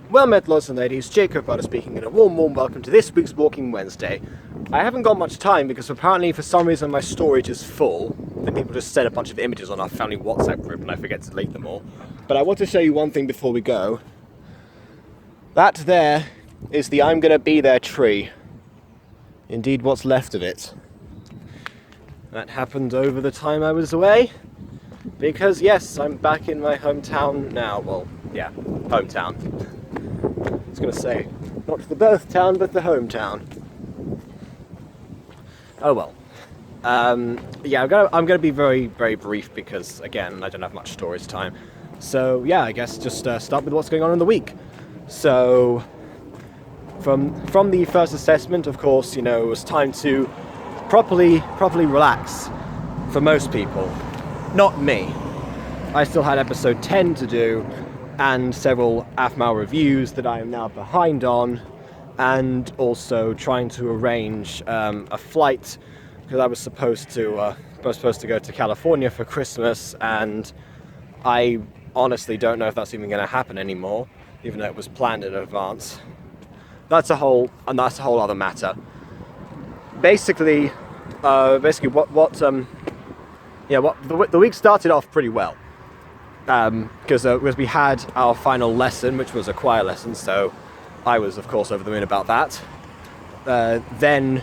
Well met, lords and ladies, Jacob Butter speaking, and a warm welcome to this week's Walking Wednesday. I haven't got much time because apparently for some reason my storage is full. Then people just send a bunch of images on our family WhatsApp group and I forget to delete them all. But I want to show you one thing before we go. That there is the I'm Gonna Be There tree. Indeed, what's left of it. That happened over the time I was away. Because yes, I'm back in my hometown now. Well, yeah, hometown. I was going to say, not the birth town, but the hometown. Oh well. Yeah, I'm gonna be very brief because again, I don't have much storage time. So yeah, I guess just start with what's going on in the week. So from the first assessment, of course, you know, it was time to properly relax for most people. Not me. I still had episode 10 to do and several AFMAO reviews that I am now behind on, and also trying to arrange a flight because I was supposed to go to California for Christmas, and I honestly don't know if that's even going to happen anymore, even though it was planned in advance. That's a whole other matter. Basically, the week started off pretty well. Because we had our final lesson, which was a choir lesson, so I was, of course, over the moon about that. Then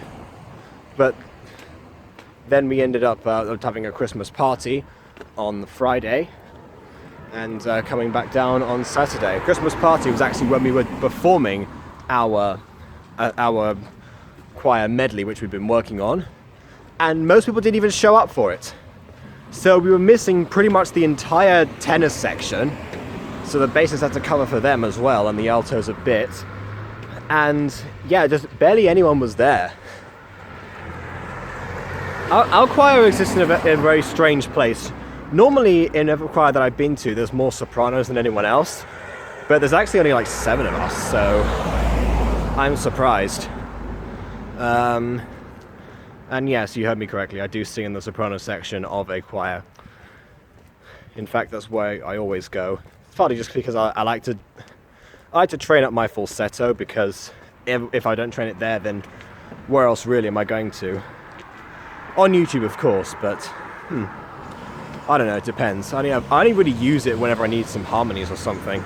we ended up having a Christmas party on the Friday, and coming back down on Saturday. Christmas party was actually when we were performing our choir medley, which we've been working on, and most people didn't even show up for it. So we were missing pretty much the entire tenor section, so the basses had to cover for them as well, and the altos a bit. And yeah, just barely anyone was there. Our choir exists in a very strange place. Normally in every choir that I've been to, there's more sopranos than anyone else, but there's actually only like 7 of us, so I'm surprised. And yes, you heard me correctly, I do sing in the soprano section of a choir. In fact, that's where I always go. It's partly just because I like to train up my falsetto, because if I don't train it there, then where else really am I going to? On YouTube, of course, but I don't know, it depends. I only really use it whenever I need some harmonies or something.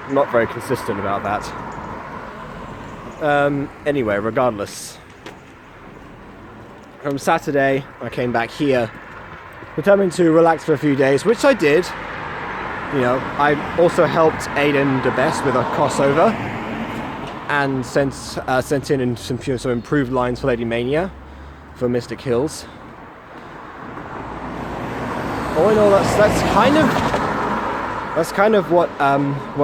I'm not very consistent about that. Anyway, regardless, from Saturday I came back here determined to relax for a few days, which I did. You know, I also helped Aiden DeBest with a crossover and sent in some improved lines for Lady Mania for Mystic Hills. All in all, that's kind of what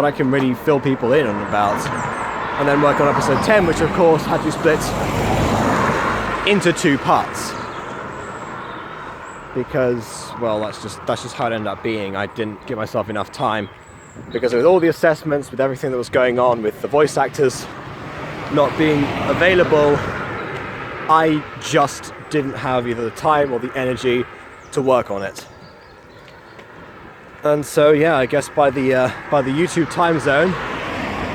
I can really fill people in on about. And then work on episode 10, which of course had to be split into 2 parts. Because, well, that's just how it ended up being. I didn't give myself enough time. Because with all the assessments, with everything that was going on, with the voice actors not being available, I just didn't have either the time or the energy to work on it. And so, yeah, I guess by the YouTube time zone,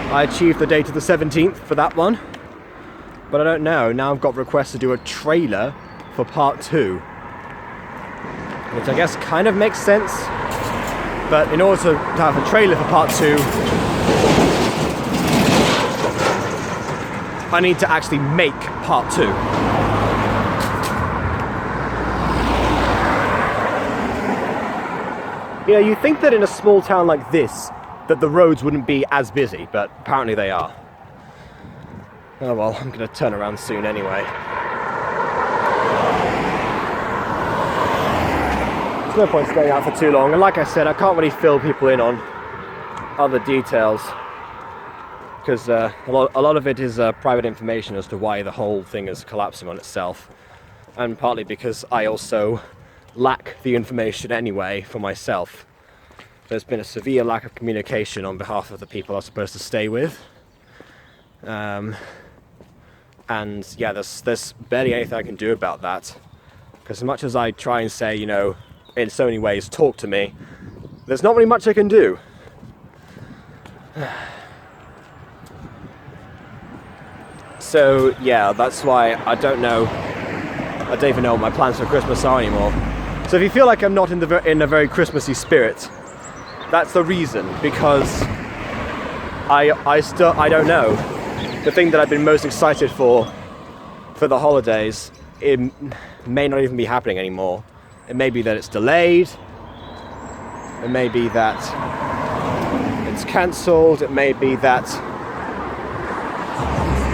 I achieved the date of the 17th for that one, but I don't know, now I've got requests to do a trailer for part 2, which I guess kind of makes sense, but in order to have a trailer for part 2, I need to actually make part 2. You know, you think that in a small town like this, that the roads wouldn't be as busy, but apparently they are. Oh well, I'm gonna turn around soon anyway. There's no point staying out for too long, and like I said, I can't really fill people in on other details, because a lot of it is private information as to why the whole thing is collapsing on itself, and partly because I also lack the information anyway for myself. There's been a severe lack of communication on behalf of the people I'm supposed to stay with. And yeah, there's barely anything I can do about that. Because as much as I try and say, you know, in so many ways, talk to me, there's not really much I can do. So yeah, that's why I don't even know what my plans for Christmas are anymore. So if you feel like I'm not in a very Christmassy spirit, that's the reason, because I don't know. The thing that I've been most excited for the holidays, it may not even be happening anymore. It may be that it's delayed. It may be that it's cancelled. It may be that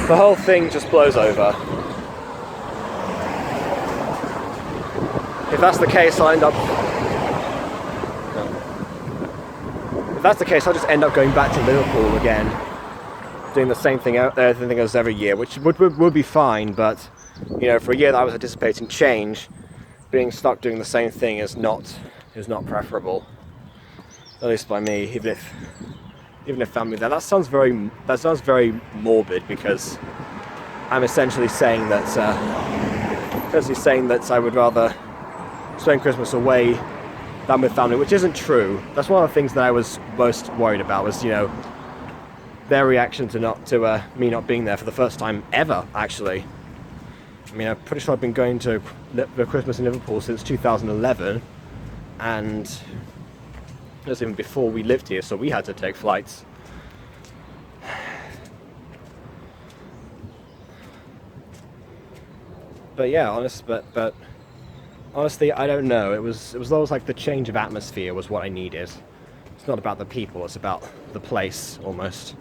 the whole thing just blows over. If that's the case, I'll just end up going back to Liverpool again, doing the same thing out there, as every year, which would be fine. But you know, for a year that I was anticipating change, being stuck doing the same thing is not preferable. At least by me, even if family there. That sounds very morbid, because I'm essentially saying that I would rather spend Christmas away than with family, which isn't true. That's one of the things that I was most worried about, was, you know, their reaction to me not being there for the first time ever, actually. I mean, I'm pretty sure I've been going to Christmas in Liverpool since 2011, and it was even before we lived here, so we had to take flights. But yeah, honestly, I don't know. It was always like the change of atmosphere was what I needed. It's not about the people, it's about the place, almost.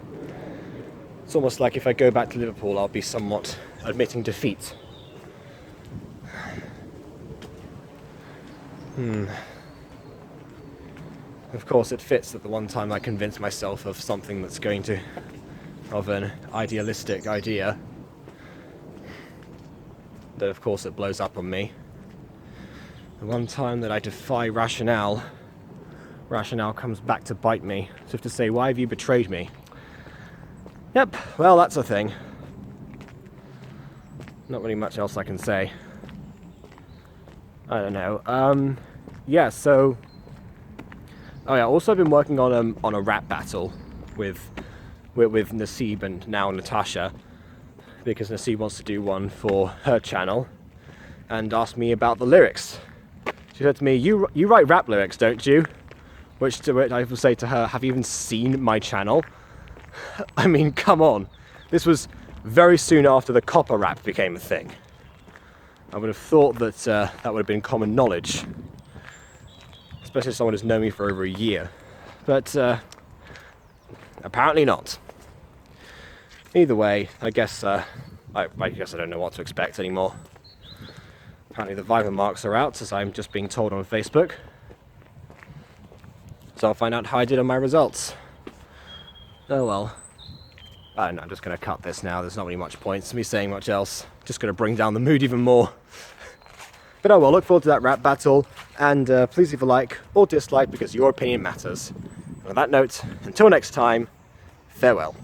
It's almost like if I go back to Liverpool, I'll be somewhat admitting defeat. Of course, it fits that the one time I convinced myself of something of an idealistic idea, that of course it blows up on me. The one time that I defy rationale comes back to bite me. So to say, why have you betrayed me? Yep, well, that's a thing. Not really much else I can say. I don't know. Yeah, so... Oh yeah, also I've been working on a rap battle with Nasib and now Natasha, because Nasib wants to do one for her channel, and asked me about the lyrics. She said to me, you write rap lyrics, don't you? Which I will say to her, have you even seen my channel? I mean, come on. This was very soon after the copper rap became a thing. I would have thought that that would have been common knowledge, especially someone who's known me for over a year. But apparently not. Either way, I guess I don't know what to expect anymore. Apparently the Viper marks are out, as I'm just being told on Facebook. So I'll find out how I did on my results. Oh well. I don't know, I'm just going to cut this now. There's not really much point to me saying much else. Just going to bring down the mood even more. But oh well, look forward to that rap battle. And please leave a like or dislike, because your opinion matters. And on that note, until next time, farewell.